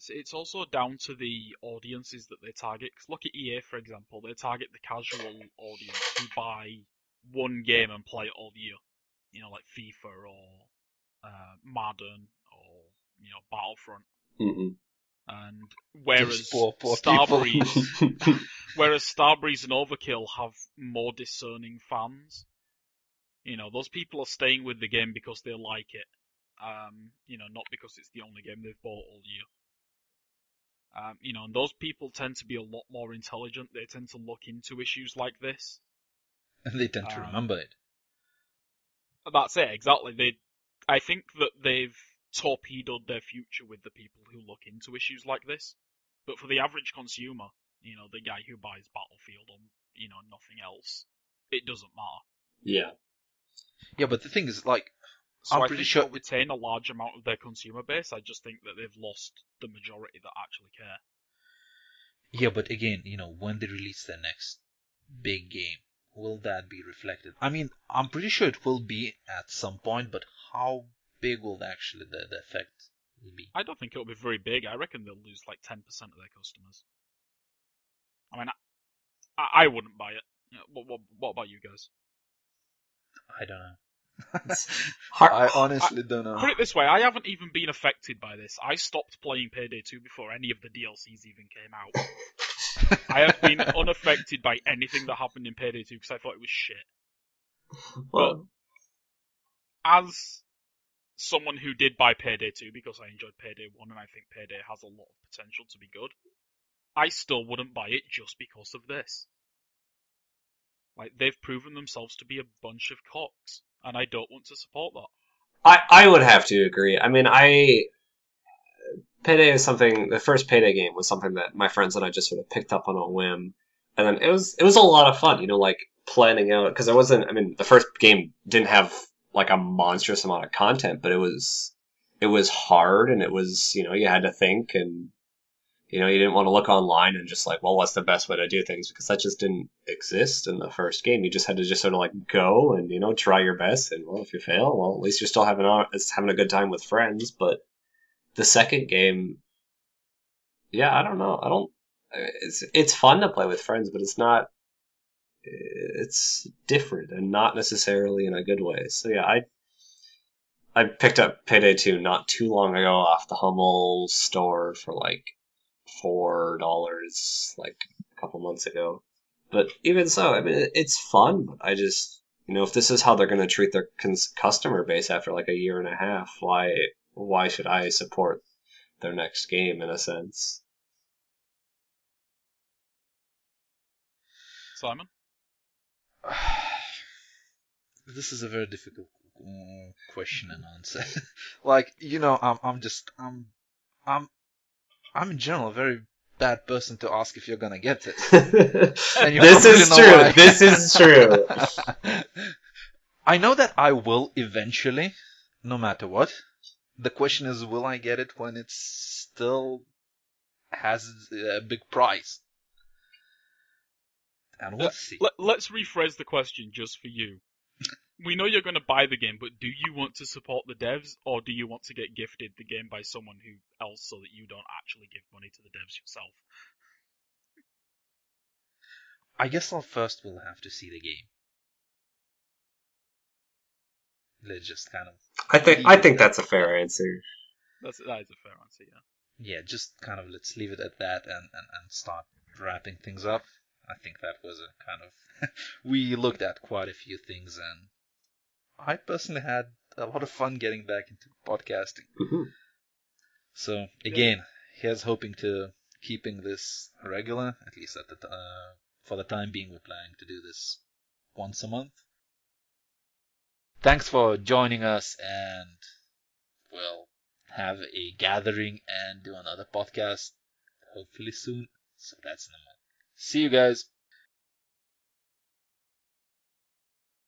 It's also down to the audiences that they target. Because look at EA, for example. They target the casual audience who buy one game and play it all year. You know, like FIFA or Madden or, Battlefront. And whereas poor Starbreeze, whereas Starbreeze and Overkill have more discerning fans. You know, those people are staying with the game because they like it. Not because it's the only game they've bought all year. And those people tend to be a lot more intelligent. They tend to look into issues like this. And they tend to remember it. That's it, exactly. I think that they've torpedoed their future with the people who look into issues like this. But for the average consumer, the guy who buys Battlefield on, nothing else, it doesn't matter. Yeah. Yeah, but the thing is, like, So I'm I pretty think sure they'll retain a large amount of their consumer base. I just think that they've lost the majority that actually care. Yeah, but again, when they release their next big game, will that be reflected? I mean, I'm pretty sure it will be at some point, but how big will actually the effect be? I don't think it'll be very big. I reckon they'll lose like 10% of their customers. I mean, I wouldn't buy it. What about you guys? I don't know. Hard- I honestly don't know. Put it this way, I haven't even been affected by this. I stopped playing Payday 2 before any of the DLCs even came out. I have been unaffected by anything that happened in Payday 2 because I thought it was shit. Well, As someone who did buy Payday 2 because I enjoyed Payday 1 and I think Payday has a lot of potential to be good, I still wouldn't buy it just because of this. Like, they've proven themselves to be a bunch of cocks, and I don't want to support that. I would have to agree. I mean, Payday is something. The first Payday game was something that my friends and I just sort of picked up on a whim, and then it was a lot of fun. Like planning out, because there wasn't. I mean, the first game didn't have like a monstrous amount of content, but it was hard, and it was you had to think, and you didn't want to look online and just like, well, what's the best way to do things, because that just didn't exist in the first game. You just had to just sort of like go and try your best, and well, if you fail, well, at least you're still having a good time with friends. But the second game, yeah, I don't know. It's fun to play with friends, but it's not. It's different and not necessarily in a good way. So yeah, I picked up Payday 2 not too long ago off the Hummel store for like $4 like a couple months ago. But even so, I mean, it's fun. But I just, if this is how they're going to treat their customer base after like a year and a half, why should I support their next game in a sense? Simon? This is a very difficult question and answer. Like, I'm in general a very bad person to ask if you're gonna get this. And This is true. This is true. I know that I will eventually, no matter what. The question is, will I get it when it still has a big price? And we'll see. Let's rephrase the question just for you. We know you're going to buy the game, but do you want to support the devs, or do you want to get gifted the game by someone else so that you don't actually give money to the devs yourself? I guess I'll first will have to see the game. Let's just kind of. I think that's a fair answer. That is a fair answer, yeah. Yeah, just kind of let's leave it at that and start wrapping things up. I think that was a kind of. We looked at quite a few things, and I personally had a lot of fun getting back into podcasting. Mm-hmm. So again, here's hoping to keeping this regular, at least for the time being. We're planning to do this once a month. Thanks for joining us, and we'll have a gathering and do another podcast hopefully soon. So that's in a month. See you guys.